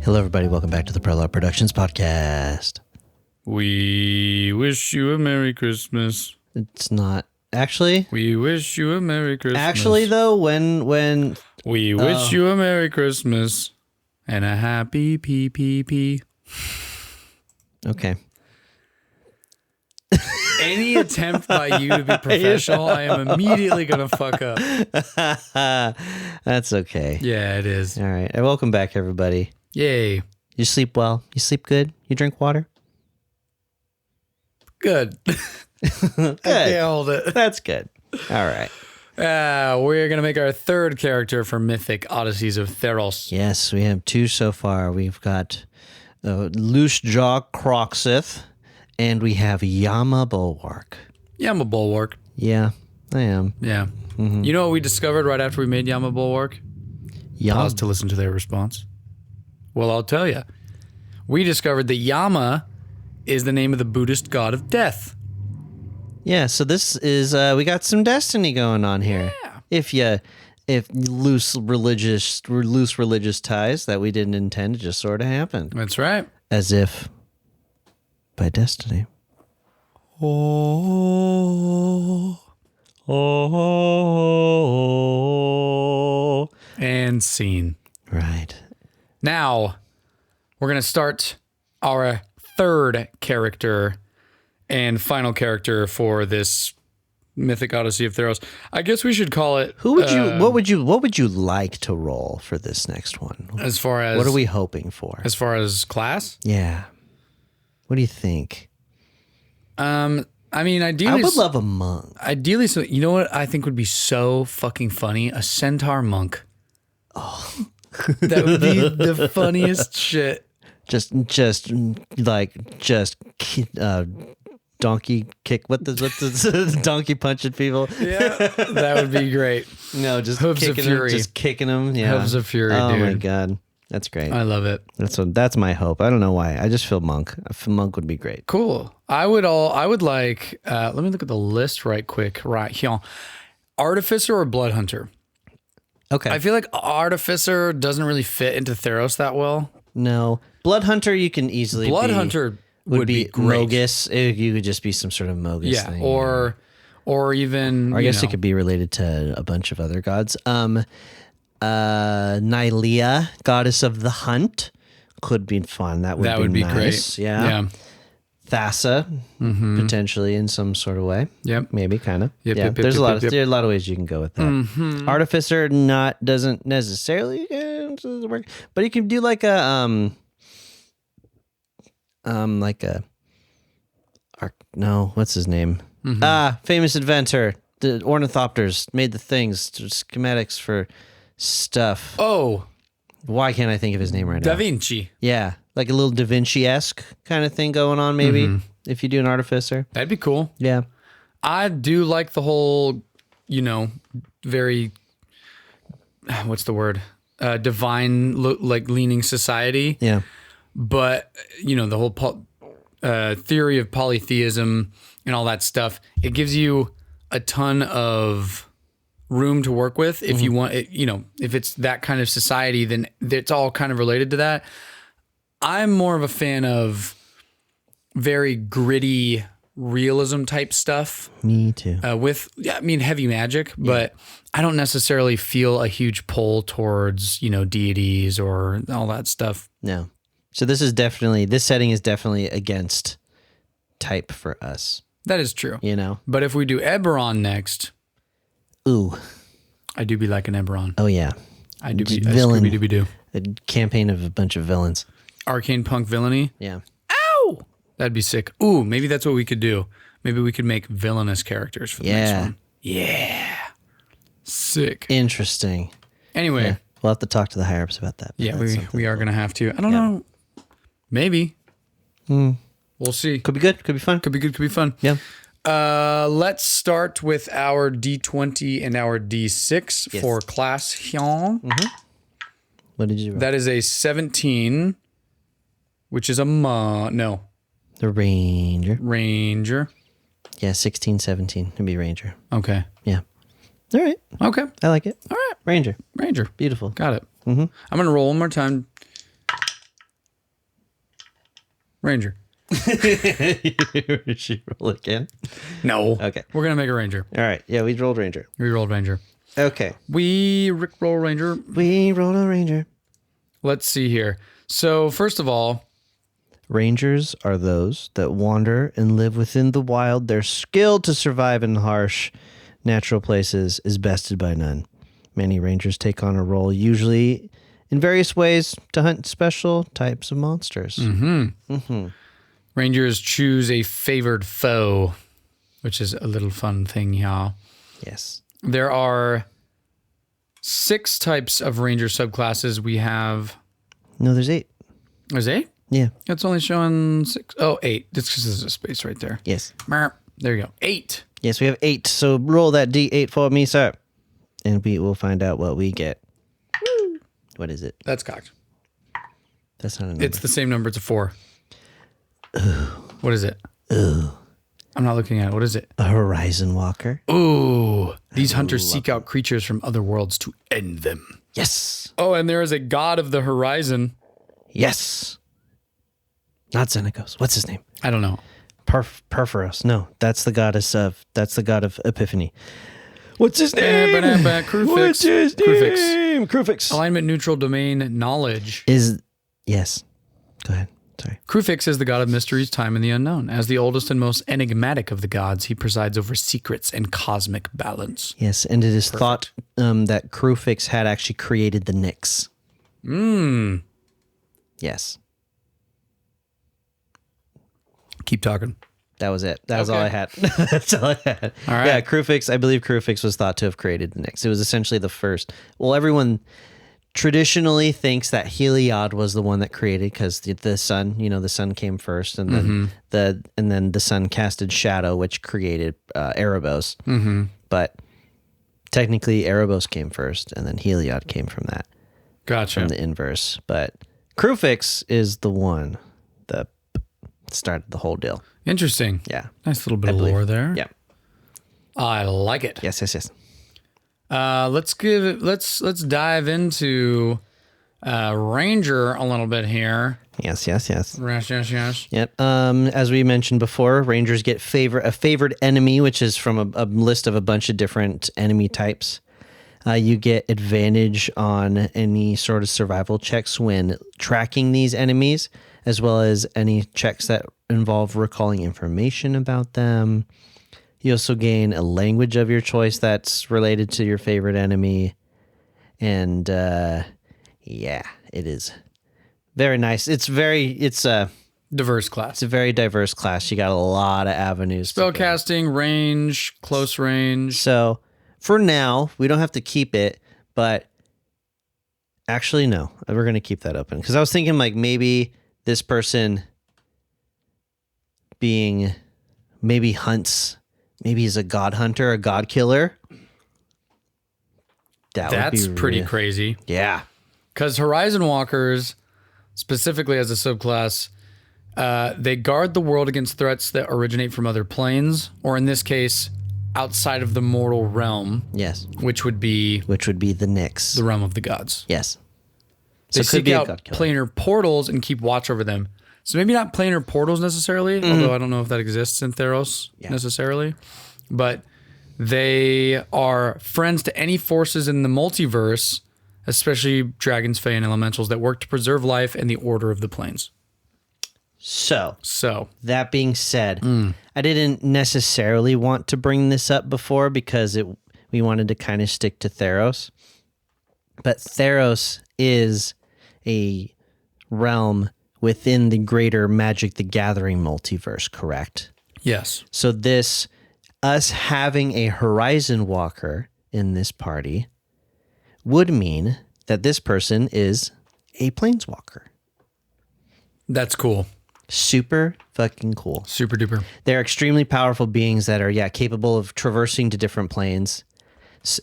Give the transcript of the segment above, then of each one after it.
Hello, everybody. Welcome back to the Prologue Productions podcast. We wish you a Merry Christmas. It's not actually. We wish you a Merry Christmas. Actually, though, when we wish you a Merry Christmas and a happy PPP. Okay. Any attempt by you to be professional, I am immediately gonna fuck up. That's okay. Yeah, it is. All right. Welcome back, everybody. Yay. You sleep well? You sleep good? You drink water? Good. Good. I can't hold it. That's good. All right. We're gonna make our third character for Mythic Odysseys of Theros. Yes, we have two so far. We've got Loose Jaw Croxith, and we have Yama Bulwark. Yama Bulwark. Yeah, I am. Yeah. Mm-hmm. You know what we discovered right after we made Yama Bulwark? Pause to listen to their response. Well, I'll tell you. We discovered that Yama is the name of the Buddhist god of death. Yeah, so this is we got some destiny going on here. Yeah. If loose religious ties that we didn't intend, it just sort of happened. That's right. As if by destiny. Oh. And scene. Right. Now, we're going to start our third character and final character for this Mythic Odyssey of Theros. I guess we should call it... What would you like to roll for this next one? As far as... What are we hoping for? As far as class? Yeah. What do you think? I mean, ideally... I would love a monk. Ideally, so you know what I think would be so fucking funny? A centaur monk. Oh. That would be the funniest shit. Just donkey kick. What the donkey punching people? Yeah, that would be great. No, just Hooves of Fury. Just kicking them. Yeah, Hooves of Fury. Oh dude. My god, that's great. I love it. That's my hope. I don't know why. I just feel monk. I feel monk would be great. Cool. I would like. Let me look at the list right quick. Right here, Artificer or Blood Hunter. Okay. I feel like Artificer doesn't really fit into Theros that well. No, Blood Hunter you can easily. Blood Hunter would be great. Mogus. You could just be some sort of Mogus thing. Or even. Or I guess it could be related to a bunch of other gods. Nylea, goddess of the hunt, could be fun. That would be nice. Great. Yeah. Thassa, potentially in some sort of way. Yep. Maybe kind of. Yep. There's a lot of ways you can go with that. Mm-hmm. Artificer doesn't necessarily work, but you can do like a what's his name? Famous inventor. The ornithopters made the things, schematics for stuff. Oh. Why can't I think of his name right now? Da Vinci. Yeah. Like a little Da Vinci-esque kind of thing going on, maybe, if you do an artificer. That'd be cool. Yeah. I do like the whole, very, what's the word? Divine, leaning society. Yeah. But, the whole theory of polytheism and all that stuff, it gives you a ton of room to work with. If you want it, if it's that kind of society, then it's all kind of related to that. I'm more of a fan of very gritty realism type stuff. Me too. Heavy magic, but I don't necessarily feel a huge pull towards, deities or all that stuff. No. So this setting is definitely against type for us. That is true. But if we do Eberron next. Ooh. I do be like an Eberron. Oh yeah. I do be a villain. Scooby-Dooby-Doo. A campaign of a bunch of villains. Arcane punk villainy. Yeah. Ow! That'd be sick. Ooh, maybe that's what we could do. Maybe we could make villainous characters for the next one. Yeah. Sick. Interesting. Anyway. We'll have to talk to the higher ups about that. Yeah, we are going to have to. I don't know. Maybe. We'll see. Could be good. Could be fun. Could be good. Could be fun. Yeah. Let's start with our D20 and our D6 for class Hyung. What did you roll? That is a 17, which is a no. The Ranger. Ranger. Yeah, 16, 17. It'd be Ranger. Okay. Yeah. All right. Okay. I like it. All right. Ranger. Ranger. Beautiful. Got it. I'm going to roll one more time. Ranger. Should you roll again? No. Okay. We're going to make a Ranger. All right. Yeah, we rolled Ranger. We rolled Ranger. Okay. We roll Ranger. We rolled a Ranger. Let's see here. So first of all, Rangers are those that wander and live within the wild. Their skill to survive in harsh, natural places is bested by none. Many rangers take on a role, usually in various ways, to hunt special types of monsters. Rangers choose a favored foe, which is a little fun thing, y'all. Yes. There are 6 types of Ranger subclasses. We have... No, there's 8. There's 8? Yeah. It's only showing 6. Oh, 8. That's because there's a space right there. Yes. There you go. 8. Yes, we have 8. So roll that D8 for me, sir. And we will find out what we get. Woo. What is it? That's cocked. That's not a number. It's the same number. It's a 4. Ooh. What is it? Ooh. I'm not looking at it. What is it? A Horizon Walker. Ooh. These hunters seek out creatures from other worlds to end them. Yes. Oh, and there is a god of the horizon. Yes. Not Xenagos. What's his name? I don't know. Perforos. No, that's the god of Epiphany. What's his name? Crufix. What's his name? Crufix. Alignment neutral domain knowledge. Yes. Go ahead. Sorry. Crufix is the god of mysteries, time, and the unknown. As the oldest and most enigmatic of the gods, he presides over secrets and cosmic balance. Yes, and it is thought that Crufix had actually created the Nyx. Yes. Keep talking. That was it. That was all I had. That's all I had. All right. Yeah, Crufix, I believe Crufix was thought to have created the Nyx. It was essentially the first. Well, everyone traditionally thinks that Heliod was the one that created, because the sun, the sun came first, and then the sun casted shadow, which created Erebos. But technically, Erebos came first, and then Heliod came from that. Gotcha. From the inverse. But Crufix is the one that started the whole deal. Interesting. Yeah. Nice little bit of lore there. Yeah. I like it. Yes. Let's dive into Ranger a little bit here. Yes. Yes. Yep. As we mentioned before, Rangers get a favored enemy, which is from a list of a bunch of different enemy types. You get advantage on any sort of survival checks when tracking these enemies, as well as any checks that involve recalling information about them. You also gain a language of your choice that's related to your favorite enemy. And it is very nice. It's a diverse class. It's a very diverse class. You got a lot of avenues. Spellcasting, range, close range. So for now, we don't have to keep it, but actually, no, we're going to keep that open. Because I was thinking maybe this person hunts. Maybe he's a god hunter, a god killer. That's pretty crazy. Yeah. Because Horizon Walkers, specifically as a subclass, they guard the world against threats that originate from other planes, or in this case, outside of the mortal realm. Yes. Which would be the Nyx. The realm of the gods. Yes. They seek out planar portals and keep watch over them. So maybe not planar portals necessarily, although I don't know if that exists in Theros necessarily. But they are friends to any forces in the multiverse, especially dragons, fae, and elementals that work to preserve life and the order of the planes. So that being said, I didn't necessarily want to bring this up before because we wanted to kind of stick to Theros. But Theros is a realm within the greater Magic the Gathering multiverse, correct? Yes. So us having a Horizon Walker in this party would mean that this person is a Planeswalker. That's cool. Super fucking cool. Super duper. They're extremely powerful beings that are, capable of traversing to different planes.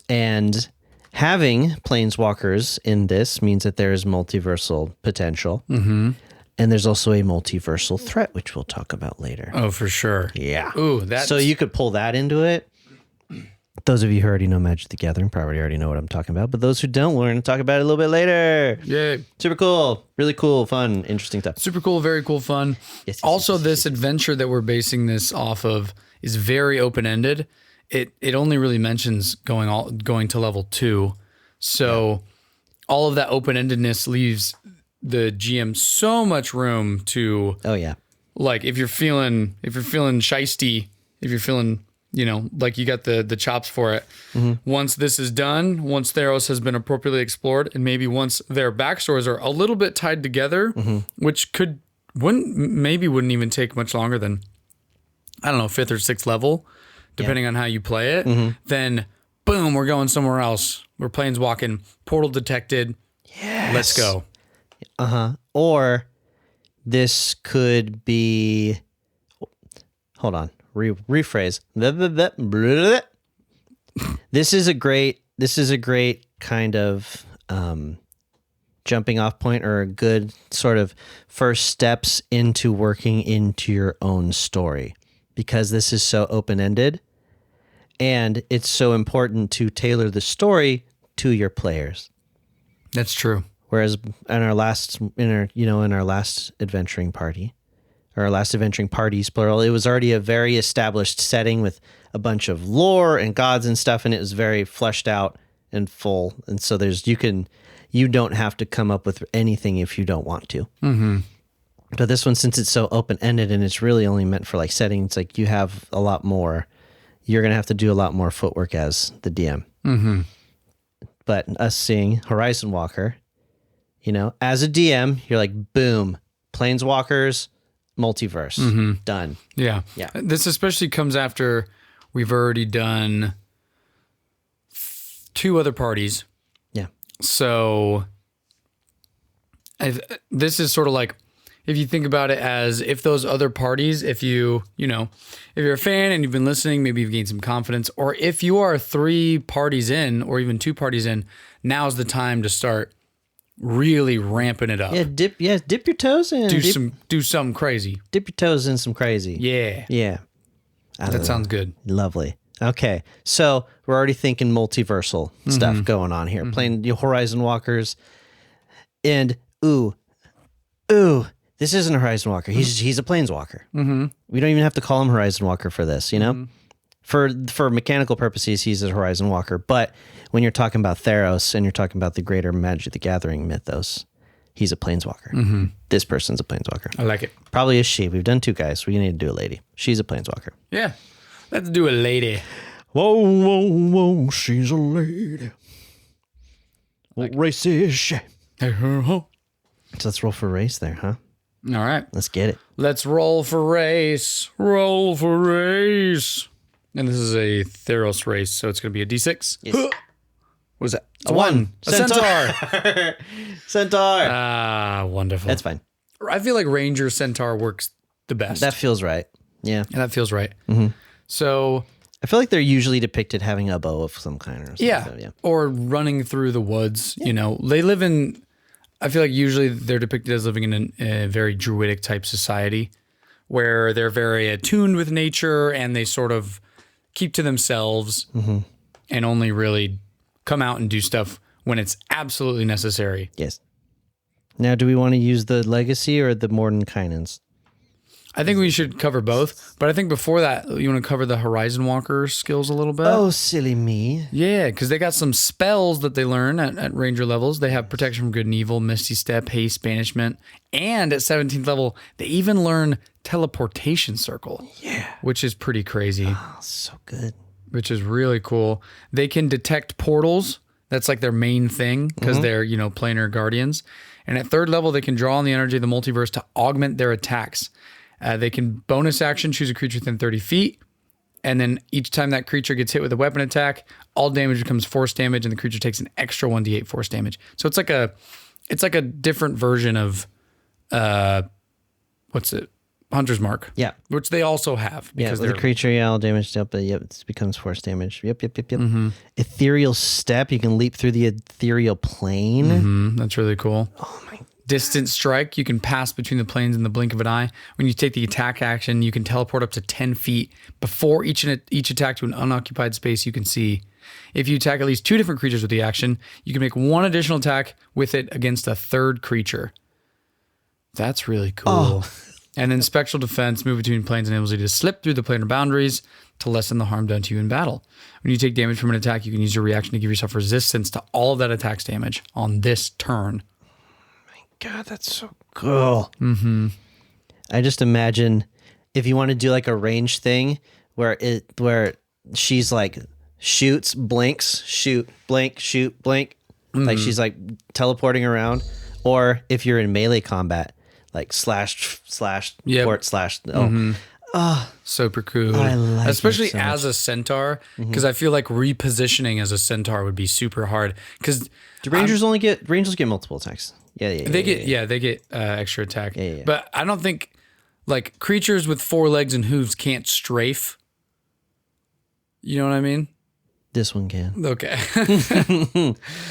And having Planeswalkers in this means that there is multiversal potential. Mm-hmm. And there's also a multiversal threat, which we'll talk about later. Oh, for sure. Yeah. Ooh, so you could pull that into it. Those of you who already know Magic the Gathering probably already know what I'm talking about, but those who don't, we're going to talk about it a little bit later. Yay. Super cool. Really cool, fun, interesting stuff. Super cool, very cool, fun. Yes, Also, this adventure that we're basing this off of is very open-ended. It only really mentions going to level 2. So all of that open-endedness leaves the GM so much room to like if you're feeling shisty, if you're feeling like you got the chops for it. Once this is done, once Theros has been appropriately explored, and maybe once their backstories are a little bit tied together, which wouldn't even take much longer than, I don't know, 5th or 6th level, depending on how you play it, then boom, we're going somewhere else. We're planeswalking, portal detected. Yes. Let's go. Or this could be, hold on. Rephrase. This is a great kind of jumping off point, or a good sort of first steps into working into your own story, because this is so open-ended and it's so important to tailor the story to your players. That's true. Whereas in our last adventuring party, or our last adventuring parties, plural, it was already a very established setting with a bunch of lore and gods and stuff, and it was very fleshed out and full. And so you don't have to come up with anything if you don't want to. But this one, since it's so open-ended and it's really only meant for like settings, like you have a lot more, you're going to have to do a lot more footwork as the DM. But us seeing Horizon Walker, as a DM, you're like, boom, Planeswalkers, multiverse, done. Yeah. This especially comes after we've already done 2 other parties. Yeah. So this is sort of like, if you think about it as if those other parties, if you're a fan and you've been listening, maybe you've gained some confidence, or if you are 3 parties in or even 2 parties in, now's the time to start really ramping it up. Dip your toes in. Do something crazy. Dip your toes in some crazy. Yeah. That sounds good. Lovely. Okay. So we're already thinking multiversal stuff going on here. Playing the Horizon Walkers. And this isn't a Horizon Walker. He's a Planeswalker. We don't even have to call him Horizon Walker for this, For mechanical purposes, he's a Horizon Walker. But when you're talking about Theros and you're talking about the greater Magic the Gathering mythos, he's a Planeswalker. This person's a Planeswalker. I like it. Probably a she. We've done 2 guys. We need to do a lady. She's a Planeswalker. Yeah. Let's do a lady. Whoa, she's a lady. What race is she? So let's roll for race there, huh? All right. Let's get it. Let's roll for race. Roll for race. And this is a Theros race, so it's going to be a D6. Yes. What is that? A 1. A Centaur. Centaur. Ah, wonderful. That's fine. I feel like Ranger Centaur works the best. That feels right. Yeah. And that feels right. So I feel like they're usually depicted having a bow of some kind or something. Yeah. Or running through the woods. They live in, I feel like usually they're depicted as living in a very druidic type society where they're very attuned with nature and they sort of keep to themselves and only really come out and do stuff when it's absolutely necessary. Yes. Now, do we want to use the legacy or the Mordenkainen's? I think we should cover both, but I think before that, you want to cover the Horizon Walker skills a little bit. Oh, silly me. Yeah, because they got some spells that they learn at Ranger levels. They have Protection from Good and Evil, Misty Step, Haste, Banishment, and at 17th level, they even learn Teleportation Circle. Yeah. Which is pretty crazy. Oh, so good. Which is really cool. They can detect portals. That's like their main thing because they're, planar guardians. And at 3rd level, they can draw on the energy of the multiverse to augment their attacks. They can bonus action, choose a creature within 30 feet. And then each time that creature gets hit with a weapon attack, all damage becomes force damage and the creature takes an extra 1d8 force damage. So it's like a different version of, Hunter's Mark. Yeah. Which they also have. Because the creature, all damage dealt, but it becomes force damage. Yep. Ethereal Step, you can leap through the ethereal plane. That's really cool. Oh my Distant strike, you can pass between the planes in the blink of an eye. When you take the attack action, you can teleport up to 10 feet before each attack to an unoccupied space you can see. If you attack at least 2 different creatures with the action, you can make 1 additional attack with it against a third creature. That's really cool. Oh. And then Spectral Defense, move between planes, enables you to slip through the planar boundaries to lessen the harm done to you in battle. When you take damage from an attack, you can use your reaction to give yourself resistance to all of that attack's damage on this turn. God, that's so cool. Mm-hmm. I just imagine if you want to do like a range thing where she's like shoots, blinks, shoot, blink, shoot, blink. Mm-hmm. Like she's like teleporting around. Or if you're in melee combat, like slash, port, slash. Oh. Mm-hmm. Super cool. I like especially it so as much. a centaur, because I feel like repositioning as a centaur would be super hard. Because do Rangers get multiple attacks? Yeah. They get extra attack. Yeah. But I don't think like creatures with 4 legs and hooves can't strafe. You know what I mean? This one can. Okay.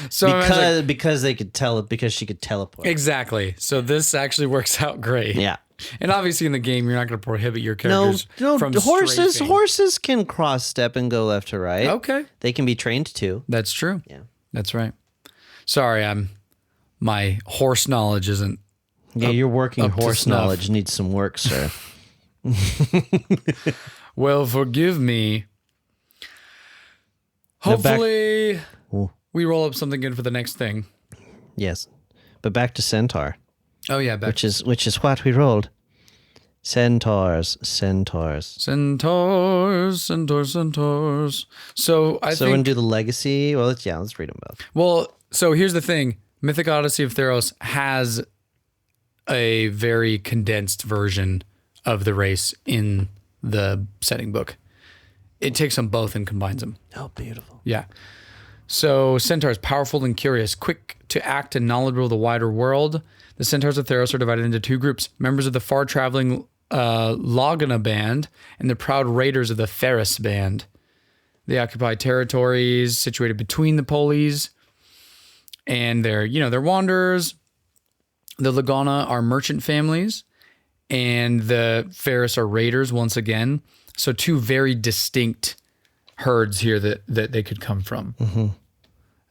So because she could teleport. Exactly. So this actually works out great. Yeah. And obviously in the game, you're not going to prohibit your characters from horses. strafing. Horses can cross step and go left to right. Okay. They can be trained too. That's true. Yeah. That's right. Sorry, my horse knowledge isn't. Yeah, your working horse knowledge needs some work, sir. Well, forgive me. Hopefully, we roll up something good for the next thing. Yes, but back to Centaur. Oh yeah, which is what we rolled. Centaurs. So I think. So when do the legacy? Well, let's read them both. Well, so here's the thing: Mythic Odyssey of Theros has a very condensed version of the race in the setting book. It takes them both and combines them. Oh, beautiful. Yeah. So Centaurs, powerful and curious, quick to act and knowledgeable of the wider world. The Centaurs of Theros are divided into 2 groups, members of the far-traveling Laguna band and the proud raiders of the Ferris band. They occupy territories situated between the polis, and they're wanderers. The Laguna are merchant families, and the Ferris are raiders once again. So 2 very distinct herds here that they could come from.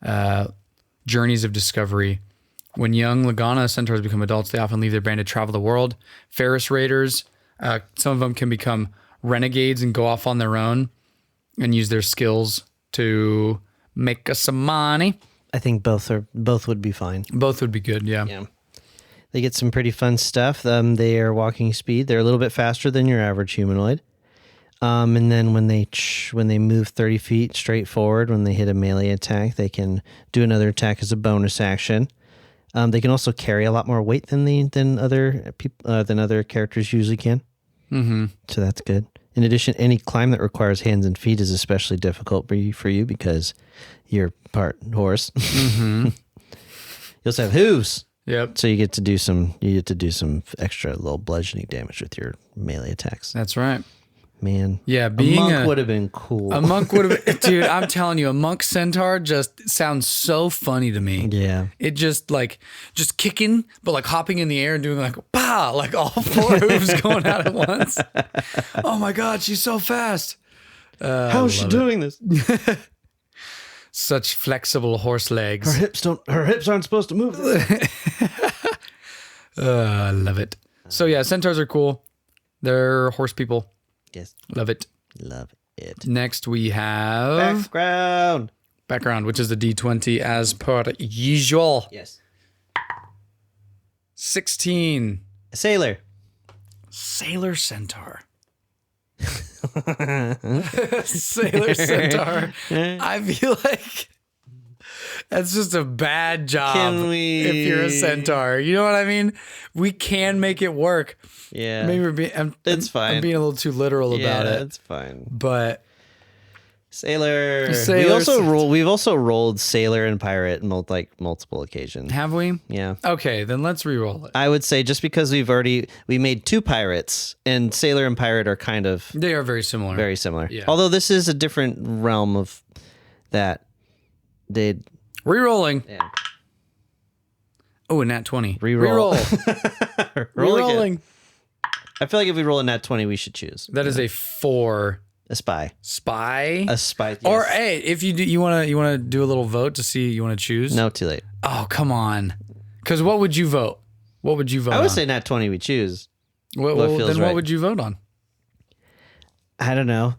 Mm-hmm. Journeys of discovery. When young Laguna centaurs become adults, they often leave their band to travel the world. Ferris raiders, some of them can become renegades and go off on their own and use their skills to make us some money. I think both would be fine. Both would be good, yeah. Yeah. They get some pretty fun stuff. They are walking speed. They're a little bit faster than your average humanoid. And then when they move 30 feet straight forward, when they hit a melee attack, they can do another attack as a bonus action. They can also carry a lot more weight than other characters usually can. Mm-hmm. So that's good. In addition, any climb that requires hands and feet is especially difficult for you because you're part horse. Mm-hmm. You also have hooves. Yep. So you get to do some extra little bludgeoning damage with your melee attacks. That's right. Man. Yeah, being a monk would have been cool. A monk would have been, dude, I'm telling you, a monk centaur just sounds so funny to me. Yeah. It just kicking, but like hopping in the air and doing like, bah, like all 4 hooves going out at once. Oh my God, she's so fast. How is she doing this? Such flexible horse legs. Her hips aren't supposed to move. I love it. So yeah, centaurs are cool. They're horse people. Yes. Love it. Love it. Next we have... Background, which is the D20 as per usual. Yes. 16. Sailor Centaur. Sailor Centaur. I feel like that's just a bad job if you're a centaur. You know what I mean? We can make it work. Yeah. Maybe it's fine. I'm being a little too literal about it. Yeah, it's fine. But Sailor. We've also rolled sailor and pirate multiple occasions. Have we? Yeah. Okay, then let's re-roll it. I would say just because we made 2 pirates, and sailor and pirate are kind of... They are very similar. Very similar. Yeah. Although this is a different realm of that. Re-rolling. Yeah. Oh, a nat 20. Reroll. Rerolling. I feel like if we roll a nat 20, we should choose. That is a 4. A spy. Spy? A spy. Yes. Or hey, if you want to do a little vote to see you want to choose? No, too late. Oh, come on. Because what would you vote? What would you vote on? I would say nat 20 we choose. What would you vote on? I don't know.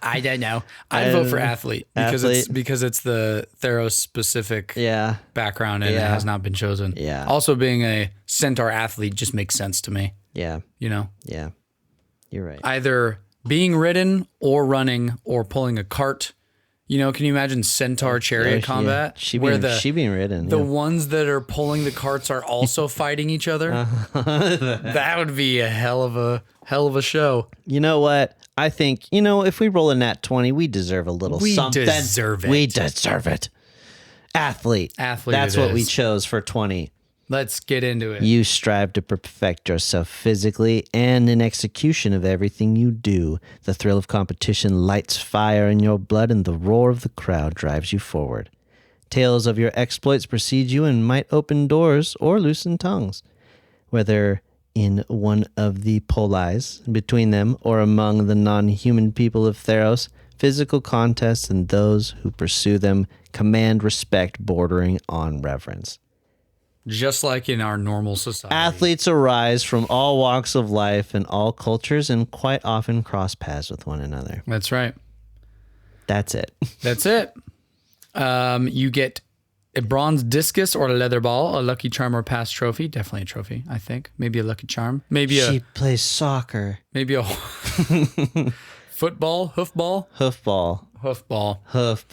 I don't know. I'd vote for athlete because it's the Theros specific background and it has not been chosen. Yeah. Also, being a centaur athlete just makes sense to me. Yeah. You know? Yeah. You're right. Either being ridden or running or pulling a cart. You know, can you imagine centaur chariot combat? She being ridden. The ones that are pulling the carts are also fighting each other. That would be a hell of a show. You know what? I think, if we roll a nat 20, we deserve a little something. We deserve it. We deserve it. Athlete. That's what we chose for 20. Let's get into it. You strive to perfect yourself physically and in execution of everything you do. The thrill of competition lights fire in your blood and the roar of the crowd drives you forward. Tales of your exploits precede you and might open doors or loosen tongues. Whether in one of the polis between them or among the non-human people of Theros, physical contests and those who pursue them command respect bordering on reverence. Just like in our normal society. Athletes arise from all walks of life and all cultures and quite often cross paths with one another. That's right. That's it. That's it. You get a bronze discus or a leather ball, a lucky charm or past trophy. Definitely a trophy, I think. Maybe a lucky charm. She plays soccer. Maybe a football, hoofball.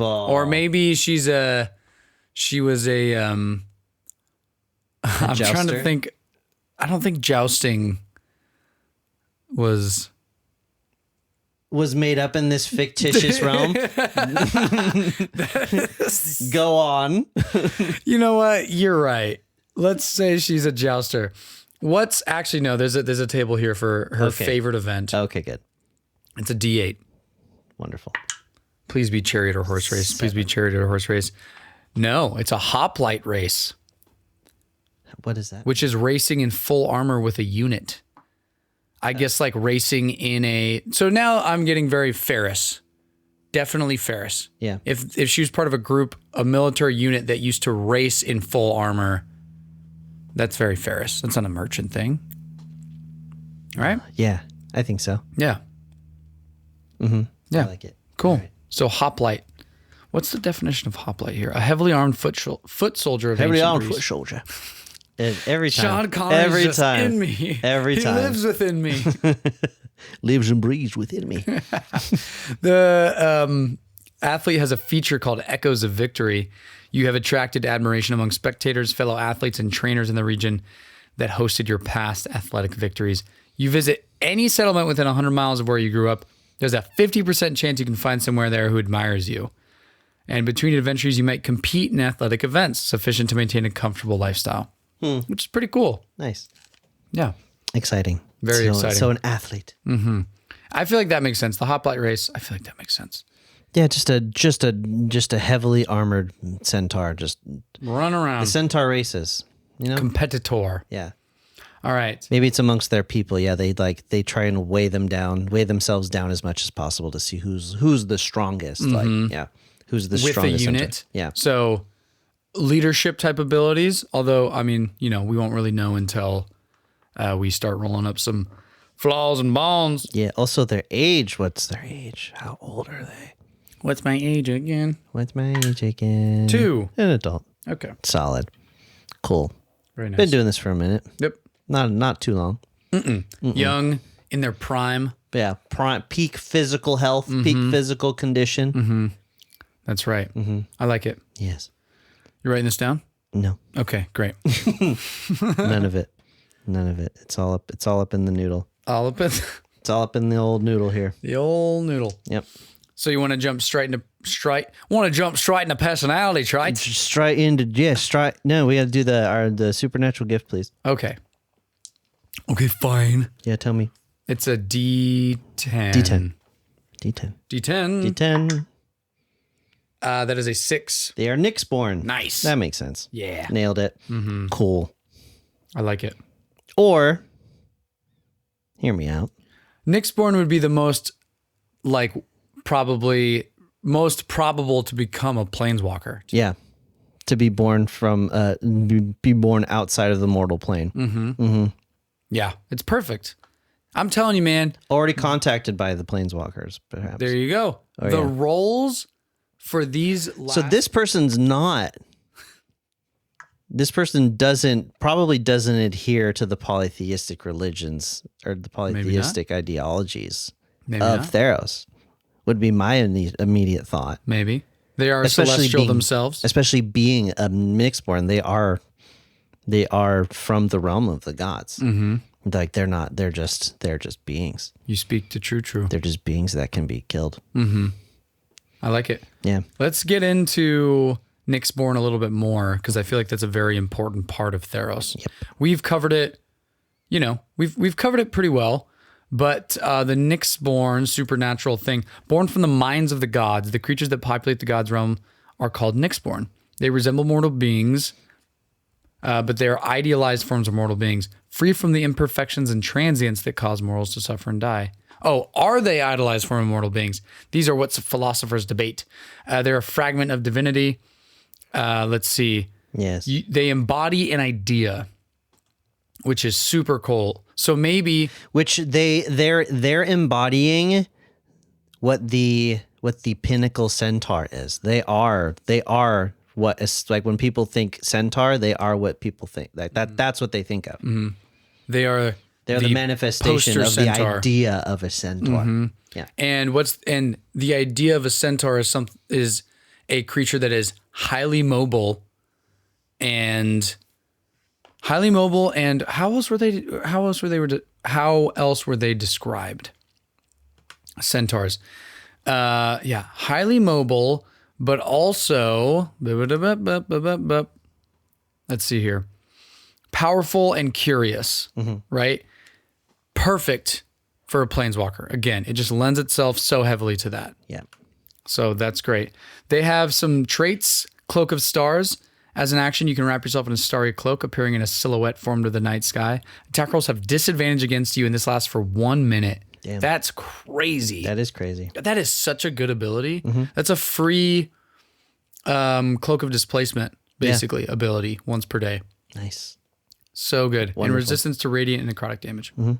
Or maybe she was a I'm jouster? trying to think. I don't think jousting was made up in this fictitious realm. Go on. You know what? You're right. Let's say she's a jouster. There's a table here for her favorite event. Okay, good. It's a D8. Wonderful. Please be chariot or horse race. 7. Please be chariot or horse race. No, it's a hoplite race. What is that? Which is racing in full armor with a unit. I guess like racing in a... So now I'm getting very Ferris. Definitely Ferris. Yeah. If she was part of a military unit that used to race in full armor, that's very Ferris. That's not a merchant thing. All right? Yeah, I think so. Yeah. Mm-hmm. Yeah. I like it. Cool. Right. So hoplite. What's the definition of hoplite here? A heavily armed foot soldier of Heavily ancient armed Greece. foot soldier. Every time. Sean Connery's just time. in me. Every time. He lives within me. Lives and breathes within me. The athlete has a feature called Echoes of Victory. You have attracted admiration among spectators, fellow athletes, and trainers in the region that hosted your past athletic victories. You visit any settlement within 100 miles of where you grew up. There's a 50% chance you can find somewhere there who admires you. And between adventures, you might compete in athletic events sufficient to maintain a comfortable lifestyle. Which is pretty cool. Nice. Yeah. Exciting. Very exciting. So an athlete. Mm-hmm. I feel like that makes sense. The hoplite race, I feel like that makes sense. Yeah, just a heavily armored centaur. Just run around. The centaur races, Competitor. Yeah. All right. Maybe it's amongst their people. Yeah, they try and weigh themselves down as much as possible to see who's the strongest. Mm-hmm. Who's the with strongest a unit. centaur. Yeah. So leadership type abilities, although, I mean, we won't really know until we start rolling up some flaws and bones. Yeah, also their age. What's their age? How old are they? What's my age again? 2. An adult. Okay. Solid. Cool. Very nice. Been doing this for a minute. Yep. Not too long. Young, in their prime. Yeah, peak physical health, peak physical condition. Mm-hmm. That's right. I like it. Yes. You writing this down? No. Okay, great. None of it. It's all up in the noodle. It's all up in the old noodle here. The old noodle. Yep. So you want to jump straight into personality traits? No, we got to do the supernatural gift, please. Okay. Okay, fine. Yeah, tell me. It's a D10. D10. D10. D10. That is a 6. They are Nyxborn. Nice. That makes sense. Yeah. Nailed it. Cool. I like it. Or, hear me out. Nyxborn would be the most, probably most probable to become a planeswalker. Yeah. To be born be born outside of the mortal plane. Yeah, it's perfect. I'm telling you, man. Already contacted by the planeswalkers, perhaps. There you go. The roles for these So this person's not. This person probably doesn't adhere to the polytheistic religions or the polytheistic ideologies of Theros. Would be my immediate thought. Maybe. They are celestial themselves. Especially being a Nyxborn, they are from the realm of the gods. Mm-hmm. Like they're just beings. You speak to true. They're just beings that can be killed. Mm-hmm. I like it. Yeah. Let's get into Nyxborn a little bit more because I feel like that's a very important part of Theros. Yep. We've covered it, we've covered it pretty well, but the Nyxborn supernatural thing, born from the minds of the gods, the creatures that populate the gods' realm are called Nyxborn. They resemble mortal beings, but they are idealized forms of mortal beings, free from the imperfections and transience that cause mortals to suffer and die. Oh, are they idolized form of mortal beings? These are what philosophers debate. They're a fragment of divinity. Let's see. Yes. They embody an idea, which is super cool. So maybe which they're embodying what the pinnacle centaur is. They are what is like when people think centaur, they are what people think. Like that's what they think of. Mm-hmm. They're the manifestation of centaur. The idea of a centaur. Mm-hmm. Yeah. And the idea of a centaur is a creature that is highly mobile and how else were they described? Centaurs. Highly mobile, but also let's see here. Powerful and curious, right? Perfect for a planeswalker. Again, it just lends itself so heavily to that. Yeah. So that's great. They have some traits. Cloak of Stars. As an action, you can wrap yourself in a starry cloak, appearing in a silhouette formed of the night sky. Attack rolls have disadvantage against you, and this lasts for 1 minute. Damn. That's crazy. That is crazy. That is such a good ability. Mm-hmm. That's a free Cloak of Displacement, basically, ability once per day. Nice. So good. Wonderful. And resistance to radiant and necrotic damage. Mm-hmm.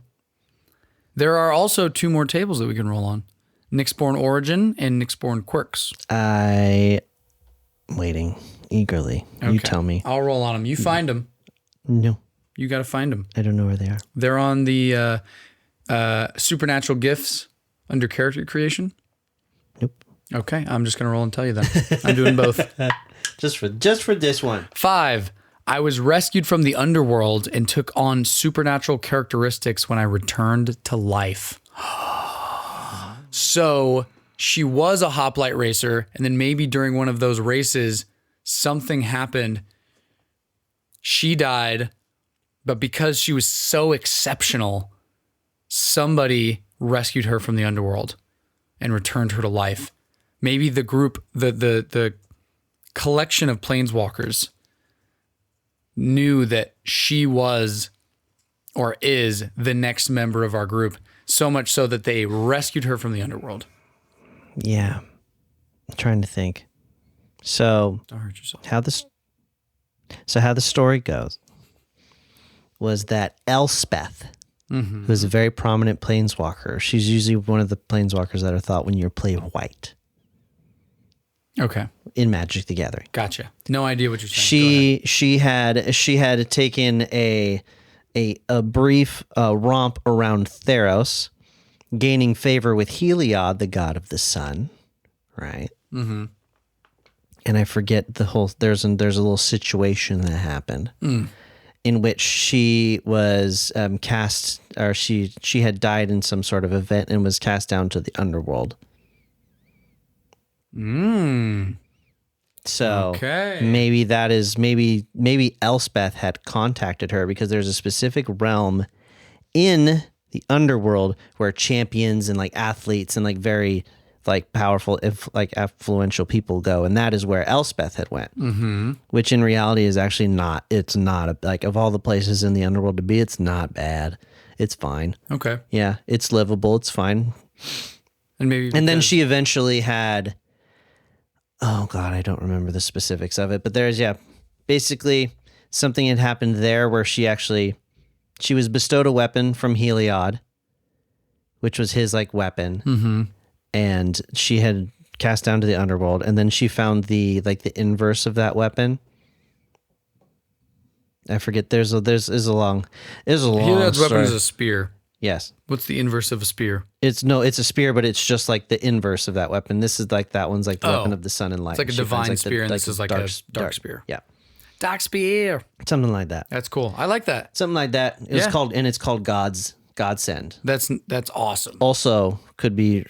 There are also 2 more tables that we can roll on. Nyxborn Origin and Nyxborn Quirks. I'm waiting eagerly. Okay. You tell me. I'll roll on them. You find them. No. You got to find them. I don't know where they are. They're on the Supernatural Gifts under Character Creation. Nope. Okay, I'm just going to roll and tell you then. I'm doing both. Just for this one. 5. I was rescued from the underworld and took on supernatural characteristics when I returned to life. So she was a hoplite racer, and then maybe during one of those races, something happened. She died, but because she was so exceptional, somebody rescued her from the underworld and returned her to life. Maybe the group, the collection of planeswalkers knew that she was or is the next member of our group, so much so that they rescued her from the underworld. Yeah. I'm trying to think. So Don't hurt yourself. How the story goes was that Elspeth, who is a very prominent planeswalker, she's usually one of the planeswalkers that are thought when you play white. Okay. In Magic the Gathering. Gotcha. No idea what you're saying. She had taken a brief romp around Theros, gaining favor with Heliod, the god of the sun, right? Mm-hmm. And I forget the whole. There's a little situation that happened in which she was cast, or she had died in some sort of event and was cast down to the underworld. So maybe maybe Elspeth had contacted her because there's a specific realm in the underworld where champions and like athletes and like very like powerful, if like influential people go, and that is where Elspeth had went. Mm-hmm. Which in reality is actually not. It's not like of all the places in the underworld to be, it's not bad. It's fine. Okay. Yeah, it's livable. It's fine. And then she eventually had. Oh God, I don't remember the specifics of it, but there's basically something had happened there where she was bestowed a weapon from Heliod, which was his like weapon. Mm-hmm. And she had cast down to the underworld, and then she found the inverse of that weapon. I forget. There's a long Heliod's weapon story. is a spear. Yes. What's the inverse of a spear? It's a spear, but it's just like the inverse of that weapon. This is like that one's like the weapon of the sun and light. It's like a divine spear, and this is like a dark spear. Yeah. Dark spear. Something like that. That's cool. I like that. Something like that. It's called Godsend. That's awesome. Also could be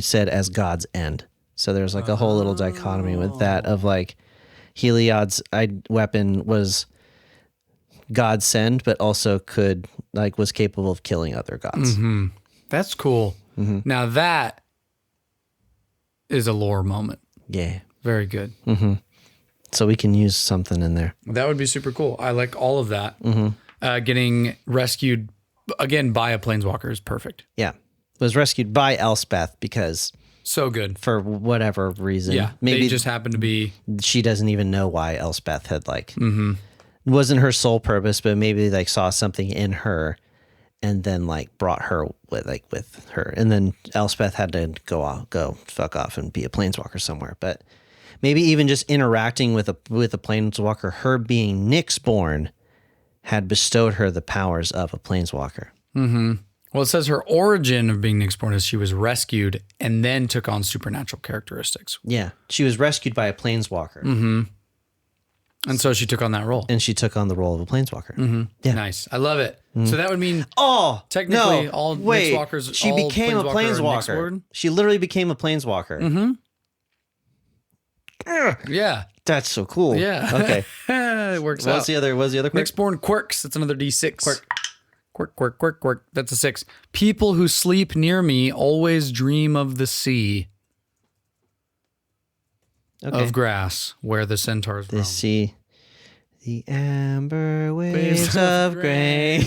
said as God's End. So there's like a whole little dichotomy with that of like Heliod's weapon was God's send, but also was capable of killing other gods. Mm-hmm. That's cool. Mm-hmm. Now that is a lore moment. Yeah. Very good. Mm-hmm. So we can use something in there. That would be super cool. I like all of that. Mm-hmm. Getting rescued again by a planeswalker is perfect. Yeah. Was rescued by Elspeth because so good for whatever reason. Yeah. Maybe they just happened to be. She doesn't even know why Elspeth had wasn't her sole purpose, but maybe like saw something in her and then like brought her with her. And then Elspeth had to go fuck off and be a planeswalker somewhere. But maybe even just interacting with a planeswalker, her being Nyxborn had bestowed her the powers of a planeswalker. Mm-hmm. Well, it says her origin of being Nyxborn is she was rescued and then took on supernatural characteristics. Yeah. She was rescued by a planeswalker. Mm-hmm. And so she took on that role. And she took on the role of a planeswalker. Mm-hmm. Yeah. Nice. I love it. Mm-hmm. So that would mean technically all Nyxwalkers. She became a planeswalker. She literally became a planeswalker. Mm-hmm. Yeah. That's so cool. Yeah. Okay. It works out. What's the other quirk? Nyxborn quirks. That's another D6. Quirk. That's a 6. People who sleep near me always dream of the sea. Okay. Of grass, where the centaurs roam. The sea. The amber waves of grain.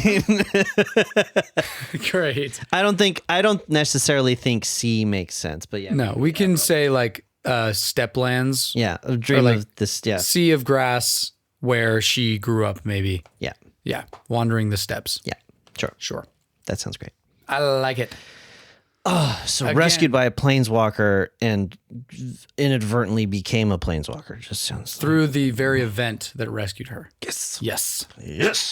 Great. I don't necessarily think sea makes sense, but yeah. No, we can say like steplands. Yeah, a dream like of this. Yeah, sea of grass where she grew up. Maybe. Yeah. Yeah, wandering the steppes. Yeah. Sure. That sounds great. I like it. Oh, so again, rescued by a planeswalker and inadvertently became a planeswalker. Just sounds through the very event that rescued her. Yes.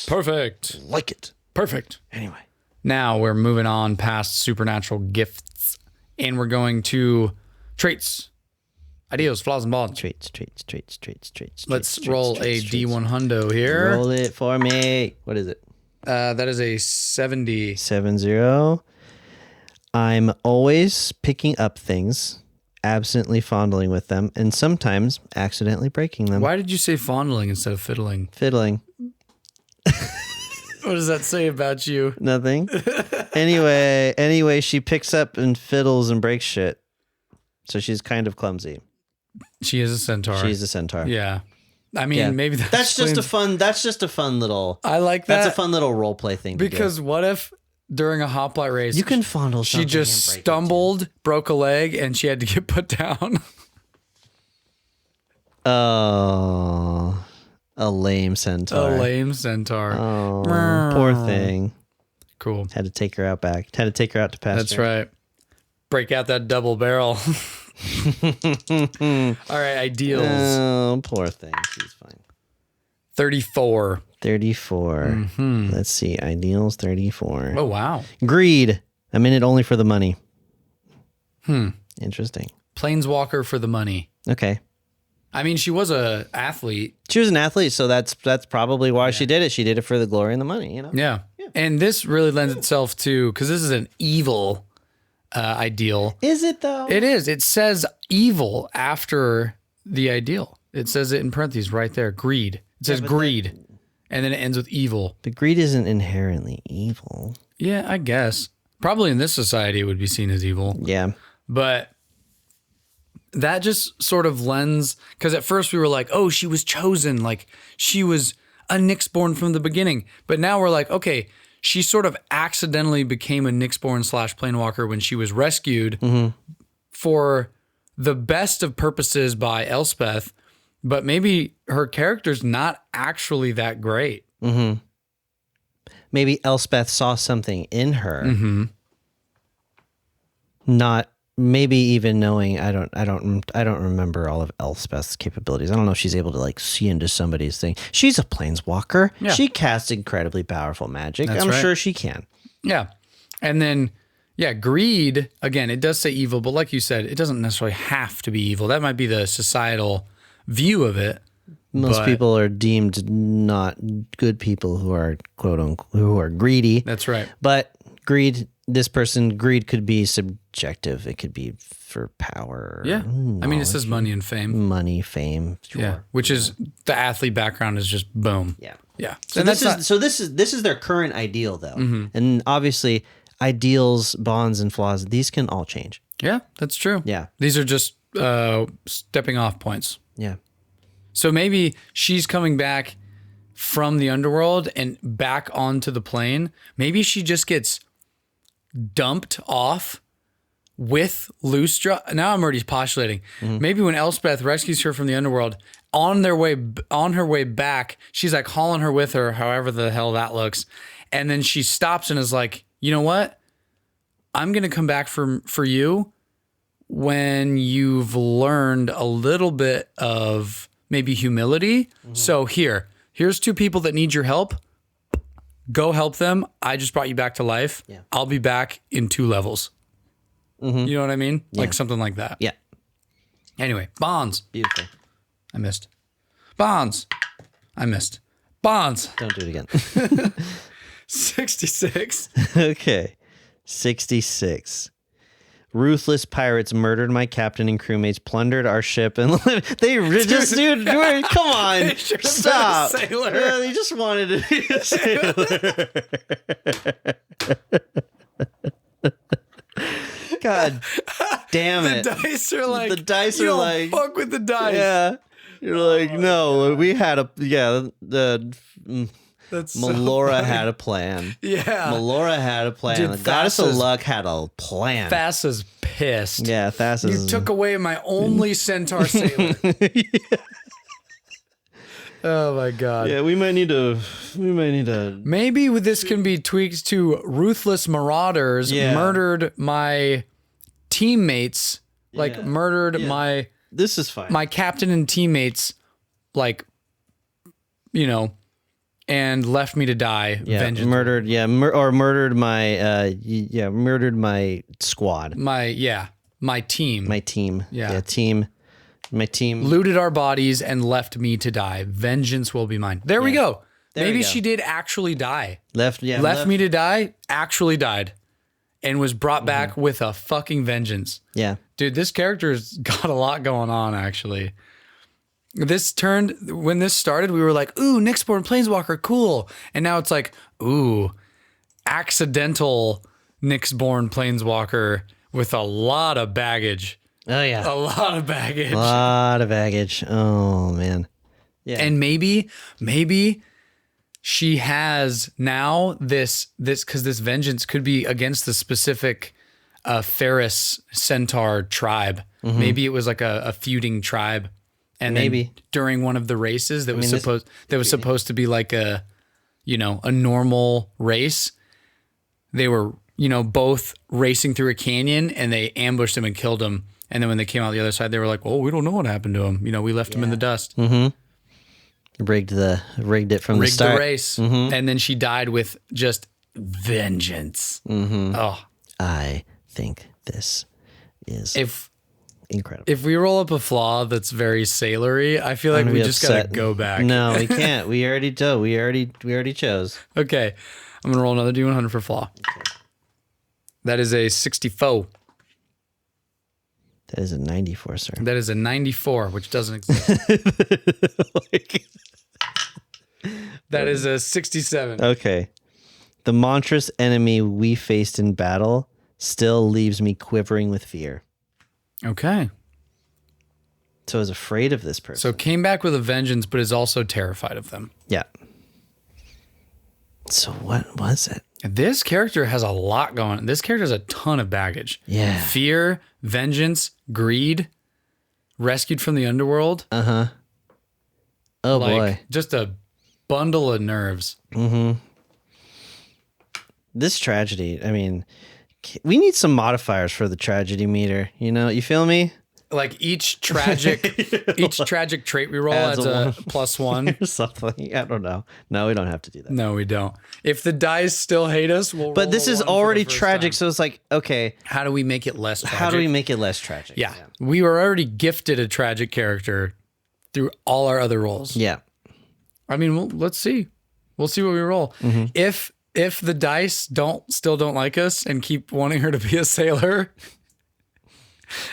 Perfect. Like it. Perfect. Anyway, now we're moving on past supernatural gifts, and we're going to traits, ideals, flaws, and bonds. Traits. Let's roll a D1 hundo here. Roll it for me. What is it? That is a 70. 70. I'm always picking up things, absently fondling with them, and sometimes accidentally breaking them. Why did you say fondling instead of fiddling? Fiddling. What does that say about you? Nothing. Anyway, she picks up and fiddles and breaks shit. So she's kind of clumsy. She is a centaur. She's a centaur. Yeah. I mean, maybe that's just a fun little. I like that. That's a fun little role play thing. Because what if during a hoplite race you can fondle something? She just stumbled, broke a leg, and she had to get put down. Oh, a lame centaur. Oh, poor thing. Cool. Had to take her out to pasture. That's right. Break out that double barrel. All right, ideals. Oh, poor thing. She's fine. 34. Mm-hmm. Let's see. Ideals 34. Oh, wow. Greed. I'm in it only for the money. Interesting. Planeswalker for the money. Okay. I mean, she was an athlete. She was an athlete, so that's probably why she did it. She did it for the glory and the money, you know? Yeah. And this really lends itself to, because this is an evil ideal. Is it though? It is. It says evil after the ideal. It says it in parentheses right there. Greed. It says greed. And then it ends with evil. But greed isn't inherently evil. Yeah, I guess. Probably in this society it would be seen as evil. Yeah. But that just sort of lends, because at first we were like, oh, she was chosen, like she was a Nyxborn from the beginning. But now we're like, okay, she sort of accidentally became a Nyxborn / Planewalker when she was rescued for the best of purposes by Elspeth, but maybe her character's not actually that great. Maybe Elspeth saw something in her. Not maybe even knowing. I don't remember all of Elspeth's capabilities. I don't know if she's able to like see into somebody's thing. She's a planeswalker. Yeah. She casts incredibly powerful magic. That's I'm right. sure she can. Yeah. And then, yeah, greed, again, it does say evil, but like you said, it doesn't necessarily have to be evil. That might be the societal view of it. Most people are deemed not good people who are quote unquote who are greedy. That's right. But greed could be subjective. It could be for power. Yeah. I mean, it says money and fame. Money, fame. Sure. Yeah. Which is the athlete background is just boom. Yeah. Yeah. So And this is their current ideal though. And obviously ideals, bonds, and flaws, these can all change. yeah, that's true. Yeah. These are just stepping off points. Yeah. So maybe she's coming back from the underworld and back onto the plane. Maybe she just gets dumped off with Lustra. Now I'm already postulating. Maybe when Elspeth rescues her from the underworld, on her way back, she's like hauling her with her, however the hell that looks. And then she stops and is like, you know what? I'm going to come back for you when you've learned a little bit of maybe humility. So here's two people that need your help. Go help them. I just brought you back to life. Yeah. I'll be back in 2 levels. You know what I mean? Like something like that. Yeah. Anyway, bonds. Beautiful. I missed. Bonds. I missed. Bonds. Don't do it again. 66. Okay. 66. Ruthless pirates murdered my captain and crewmates, plundered our ship, and they just, dude, come on, They should have stop. been a sailor. Yeah, they just wanted to be a sailor. God damn it. The dice are like, The dice you are don't like, fuck with the dice. yeah. You're like, no, we had That's Melora had a plan. Yeah. Melora had a plan. Dude, the goddess of Thassa's- luck had a plan. Thassa's pissed. Yeah, Thassa's. You took away my only centaur sailor. Oh my god. Yeah, we might need to. Maybe this can be tweaked to ruthless marauders murdered my teammates, like murdered my This is fine. my captain and teammates, like, you know, and left me to die. Yeah, Vengeance. murdered. Yeah, murdered my. Murdered my squad. My team. My team. Yeah. Team. My team. Looted our bodies and left me to die. Vengeance will be mine. There we go. Maybe she did actually die. Left Me to die, actually died, and was brought back with a fucking vengeance. Yeah. Dude, this character's got a lot going on, actually. When this started, we were like, ooh, Nyxborn Planeswalker, cool. And now it's like, ooh, accidental Nyxborn Planeswalker with a lot of baggage. Oh yeah. A lot of baggage. A lot of baggage. Oh man. Yeah. And maybe she has now this because this vengeance could be against the specific Ferris Centaur tribe. Maybe it was like a feuding tribe. And maybe then during one of the races that was supposed to be like a normal race, they were, both racing through a canyon and they ambushed him and killed him. And then when they came out the other side, they were like, "Oh, we don't know what happened to him. We left him in the dust." rigged it from the start. The race, and then she died with just vengeance. Oh, I think this is incredible. If we roll up a flaw that's very sailory, I feel like we just gotta go back. No, we can't. We already chose. Okay, I'm gonna roll another D100 for flaw. Okay. That is a 64. That is a 94, sir. That is a 94, which doesn't exist. That is a 67. Okay. The monstrous enemy we faced in battle still leaves me quivering with fear. Okay. So is afraid of this person. So came back with a vengeance, but is also terrified of them. Yeah. So what was it? This character has a lot going on. This character has a ton of baggage. Yeah. Fear, vengeance, greed, rescued from the underworld. Uh-huh. Oh, boy. Just a bundle of nerves. Mm-hmm. This tragedy, I mean, we need some modifiers for the tragedy meter. You know, you feel me? Like each tragic trait we roll adds a +1 or something. I don't know. No, we don't have to do that. No, we don't. If the dice still hate us, we'll. But roll this a is 1 for the already first tragic, time. so it's like, okay, How do we make it less tragic? how do we make it less tragic? Yeah. We were already gifted a tragic character through all our other rolls. Yeah. I mean, let's see. We'll see what we roll. Mm-hmm. If the dice still don't like us and keep wanting her to be a sailor,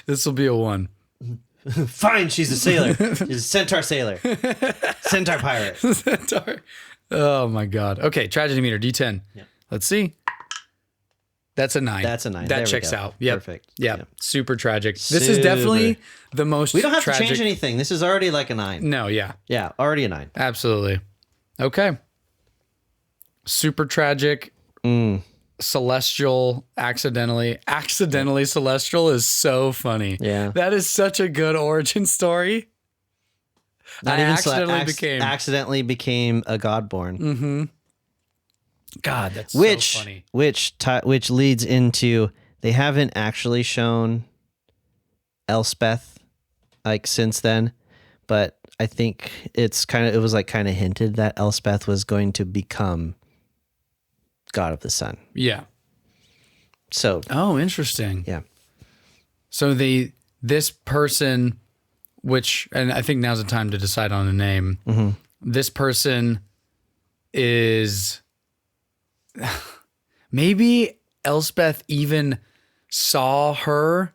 this will be a 1. Fine, she's a sailor. She's a centaur sailor. Centaur pirate. Centaur. Oh my God. Okay, tragedy meter D10. Yeah. Let's see. That's a 9. That's a 9. That There we checks go. out. Yep. Perfect. Yep. Yep. Super tragic. This is definitely the most We don't have tragic. to change anything. This is already like a 9. No, yeah. Yeah, already a 9. Absolutely. Okay. Super tragic. Celestial accidentally celestial is so funny. Yeah. That is such a good origin story. Not I even accidentally became a godborn. Mm-hmm. God, that's so funny. Which leads into they haven't actually shown Elspeth like since then, but I think it was kind of hinted that Elspeth was going to become God of the Sun. Yeah. So, Oh, interesting. yeah. So this person, and I think now's the time to decide on a name. Mm-hmm. This person is maybe Elspeth even saw her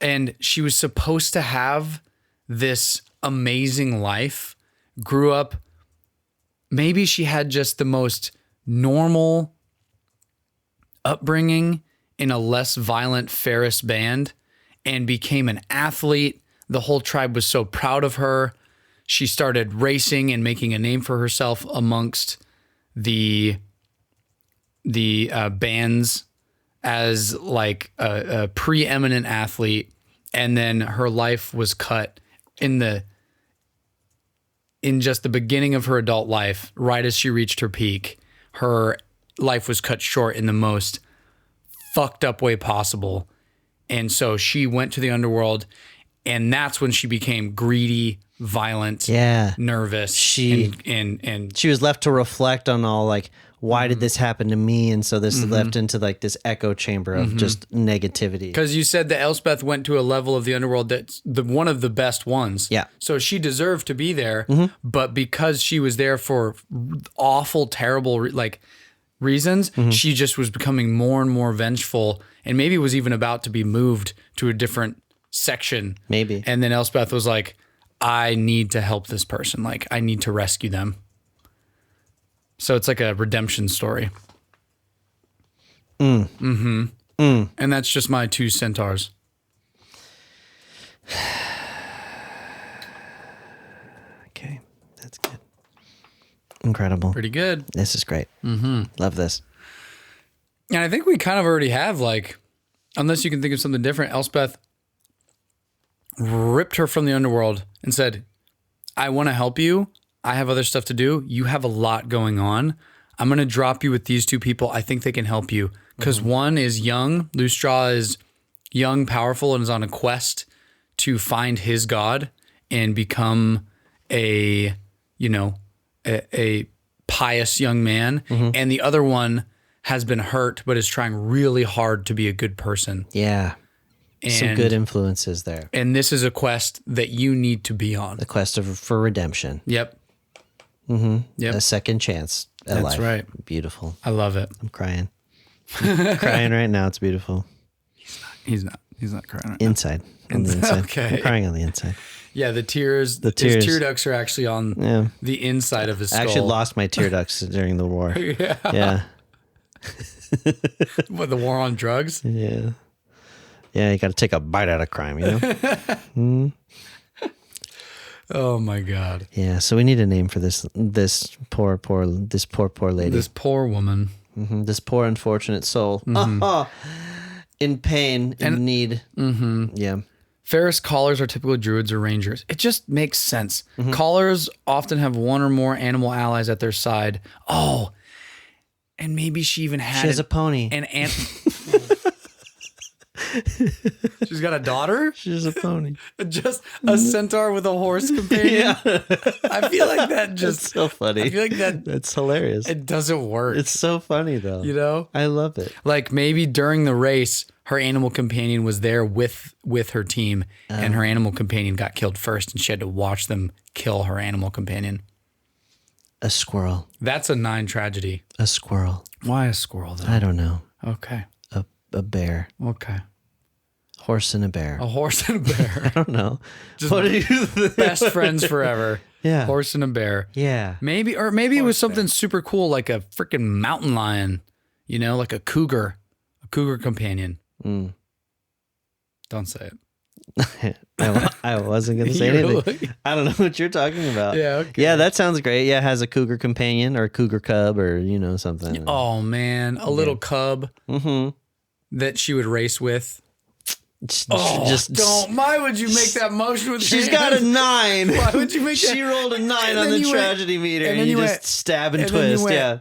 and she was supposed to have this amazing life, grew up. Maybe she had just the most normal upbringing in a less violent Ferris band and became an athlete. The whole tribe was so proud of her. She started racing and making a name for herself amongst the bands as like a preeminent athlete. And then her life was cut in just the beginning of her adult life, right as she reached her peak. Her life was cut short in the most fucked up way possible. And so she went to the underworld, and that's when she became greedy, violent, nervous. And she was left to reflect on all like, why did this happen to me? And so this left into like this echo chamber of just negativity. Because you said that Elspeth went to a level of the underworld that's one of the best ones. Yeah. So she deserved to be there, but because she was there for awful, terrible reasons, she just was becoming more and more vengeful, and maybe was even about to be moved to a different section. Maybe. And then Elspeth was like, I need to help this person. Like, I need to rescue them. So it's like a redemption story. And that's just my 2 centaurs. Okay, that's good. Incredible. Pretty good. This is great. Love this. And I think we kind of already have, unless you can think of something different, Elspeth ripped her from the underworld and said, I want to help you. I have other stuff to do. You have a lot going on. I'm going to drop you with these 2 people. I think they can help you. Because one is young. Loosestraw is young, powerful, and is on a quest to find his god and become a pious young man. And the other one has been hurt, but is trying really hard to be a good person. Yeah. And, some good influences there. And this is a quest that you need to be on. The quest for redemption. Yep. Yep. A second chance at That's life. right. Beautiful. I love it. I'm crying. Crying right now. It's beautiful. He's not crying right now. Inside. On the inside. Okay. I'm crying on the inside. Yeah, the tears. His tear ducts are actually on the inside of his skull. I actually lost my tear ducts during the war. Yeah. Yeah. What, the war on drugs? Yeah. Yeah, you got to take a bite out of crime, you know? Oh my God. Yeah, so we need a name for this poor lady. This poor woman. This poor unfortunate soul. In pain, in need. Yeah. Ferris callers are typically druids or rangers. It just makes sense. Callers often have one or more animal allies at their side. Oh, and maybe she even had She has a pony. She's got a daughter? She has a pony. Just a centaur with a horse companion? Yeah. I feel like that just... It's so funny. I feel like that's hilarious. It doesn't work. It's so funny, though. You know? I love it. Like maybe during the race, her animal companion was there with her team, and her animal companion got killed first, and she had to watch them kill her animal companion. A squirrel. That's a 9 tragedy. A squirrel. Why a squirrel, though? I don't know. Okay. A bear. Okay. Horse and a bear. A horse and a bear. I don't know. Just what do you think? Best friends forever. Yeah. Horse and a bear. Yeah. Maybe it was something super cool, like a freaking mountain lion, you know, like a cougar companion. Don't say it. I wasn't going to say anything. I don't know what you're talking about. Yeah. Okay. Yeah, that sounds great. Yeah, has a cougar companion or a cougar cub or, you know, something. Oh, man. A little cub that she would race with. Don't. Why would you make that motion with She's hands? got a 9. Why would you make that? She rolled a 9 on the tragedy meter and you just stab and twist. Yeah.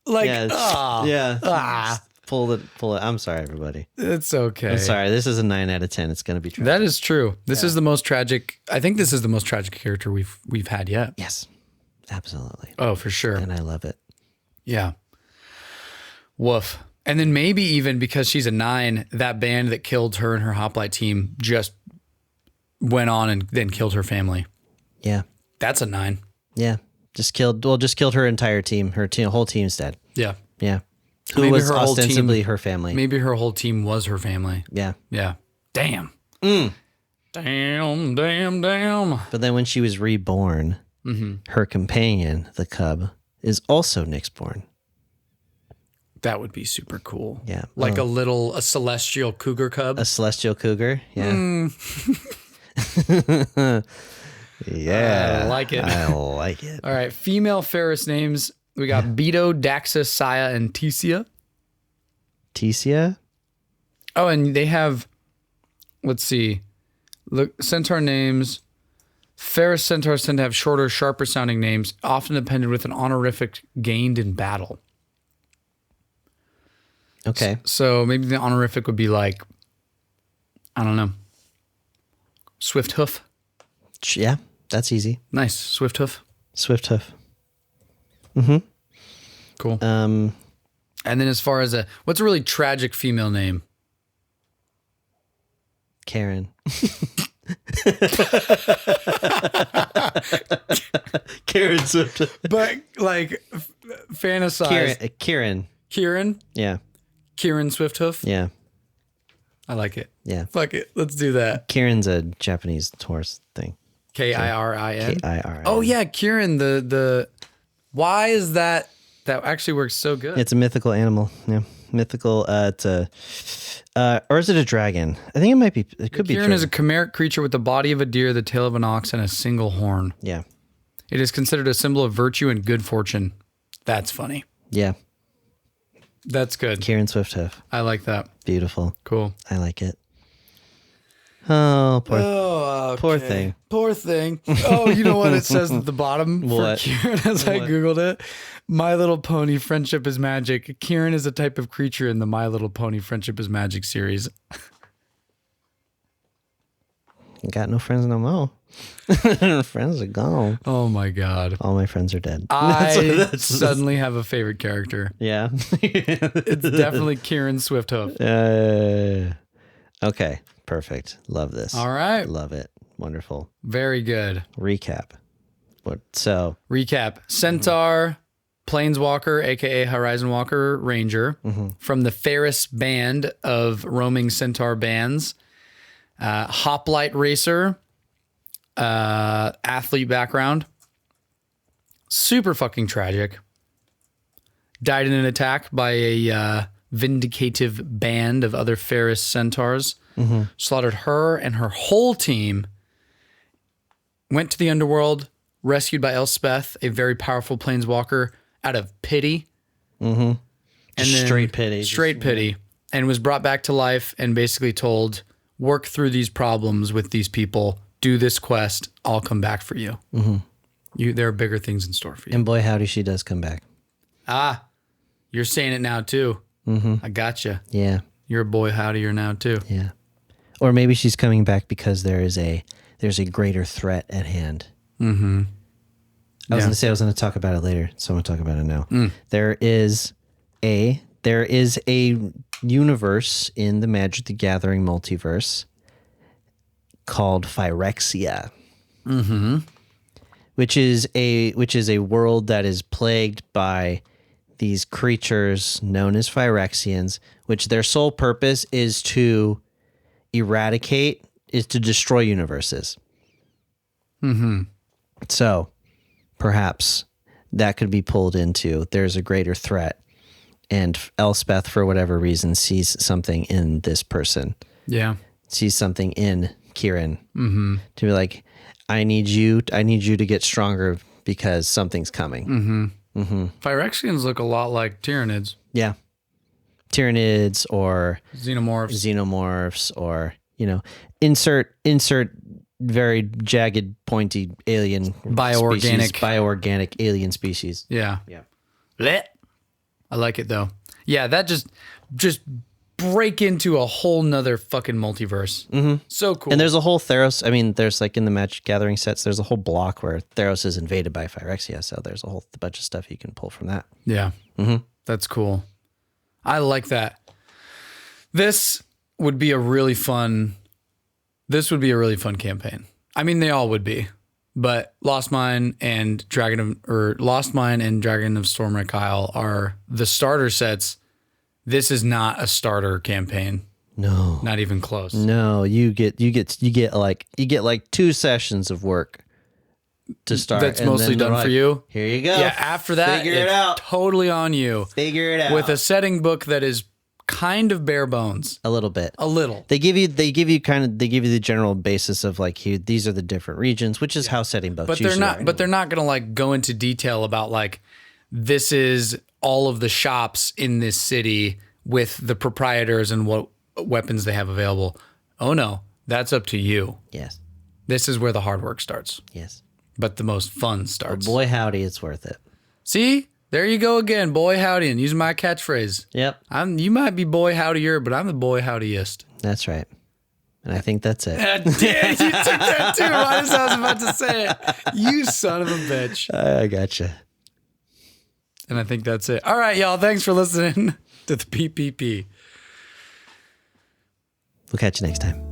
Like, yeah. Pull it. I'm sorry, everybody. It's okay. I'm sorry. This is a 9 out of 10. It's going to be tragic. That is true. This is the most tragic. I think this is the most tragic character we've had yet. Yes, absolutely. Oh, for sure. And I love it. Yeah. Woof. And then maybe even because she's a 9, that band that killed her and her hoplite team just went on and then killed her family. Yeah. That's a 9. Yeah. Just killed her entire team. Her whole team's dead. Yeah. Yeah. Who Maybe was her whole ostensibly team, her family. Maybe her whole team was her family. Yeah. Yeah. Damn. Damn. But then when she was reborn, her companion, the cub, is also Nyxborn. That would be super cool. Yeah. Like a celestial cougar cub. A celestial cougar. Yeah. Yeah. I like it. I like it. All right. Female Ferris names. We got Beto, Daxa, Saya, and Tesia. Tesia? Oh, and they have, let's see. Look, centaur names. Ferris centaurs tend to have shorter, sharper sounding names, often appended with an honorific gained in battle. Okay. So maybe the honorific would be like, I don't know, Swifthoof. Yeah, that's easy. Nice. Swifthoof. Swifthoof. Cool. And then as far as what's a really tragic female name? Kirin. Kirin Swifthoof. But like fantasize. Kirin. Kirin? Yeah. Kirin Swifthoof? Yeah. I like it. Yeah. Fuck it. Let's do that. Kirin's a Japanese horse thing. Kirin? Kirin. Oh yeah, Kirin. The why is that actually works so good? It's a mythical animal. Yeah. Mythical it's a or is it a dragon? I think it might be it could be Kirin is a chimeric creature with the body of a deer, the tail of an ox, and a single horn. Yeah. It is considered a symbol of virtue and good fortune. That's funny. Yeah. That's good. Kirin Swifthoof. I like that. Beautiful. Cool. I like it. Oh, poor okay. thing. Poor thing. Oh, you know what it says at the bottom What? for Kirin as I Googled it? My Little Pony Friendship is Magic. Kirin is a type of creature in the My Little Pony Friendship is Magic series. Got no friends no more. Friends are gone. Oh my God. All my friends are dead. I suddenly have a favorite character. Yeah. It's definitely Kirin Swifthoof. Okay. Perfect. Love this. All right. Love it. Wonderful. Very good. Recap. Recap. Centaur, Planeswalker, aka Horizon Walker Ranger, from the Ferris band of roaming centaur bands. Hoplite racer, athlete background. Super fucking tragic. Died in an attack by a vindicative band of other Ferris centaurs, slaughtered her and her whole team, went to the underworld, rescued by Elspeth, a very powerful planeswalker, out of pity. Mm-hmm. And Straight pity. Straight pity. And was brought back to life and basically told, work through these problems with these people, do this quest, I'll come back for you. Mm-hmm. There are bigger things in store for you. And boy, howdy, she does come back. Ah, you're saying it now too. Mm-hmm. I gotcha. Yeah. You're a boy howdier now too. Yeah. Or maybe she's coming back because there's a greater threat at hand. Mm-hmm. I was going to talk about it later, so I'm going to talk about it now. There is a universe in the Magic the Gathering multiverse called Phyrexia. Mm-hmm. Which is a world that is plagued by these creatures known as Phyrexians, which their sole purpose is to destroy universes. Mm-hmm. So perhaps that could be pulled into there's a greater threat, and Elspeth, for whatever reason, sees something in this person. Yeah. Sees something in Kirin. Mm-hmm. To be like, I need you to get stronger because something's coming. Mm-hmm. Mm-hmm. Phyrexians look a lot like Tyranids. Yeah. Tyranids or Xenomorphs or, insert very jagged, pointy alien bioorganic alien species. Yeah. Yeah. Blech. I like it though. Yeah, that just break into a whole nother fucking multiverse. Mm-hmm. So cool. And there's a whole Theros. I mean, there's like in the Magic Gathering sets, there's a whole block where Theros is invaded by Phyrexia. So there's a whole bunch of stuff you can pull from that. Yeah. Mm-hmm. That's cool. I like that. This would be a really fun campaign. I mean, they all would be, but Lost Mine and Dragon of Stormwreck Isle are the starter sets. This is not a starter campaign. No, not even close. No, you get like 2 sessions of work to start. That's mostly done for you. Here you go. Yeah. After that, figure it out. Totally on you. Figure it out with a setting book that is kind of bare bones. A little bit. They give you the general basis of like these are the different regions, which is how setting books. But they're not gonna like go into detail about like this is all of the shops in this city with the proprietors and what weapons they have available. Oh no, that's up to you. Yes. This is where the hard work starts. Yes. But the most fun starts. But boy howdy, it's worth it. See? There you go again, boy howdy, and using my catchphrase. Yep. You might be boy howdier, but I'm the boy howdiest. That's right. And I think that's it. Damn, you took that too right as I was about to say it. You son of a bitch. I gotcha. And I think that's it. All right, y'all. Thanks for listening to the PPP. We'll catch you next time.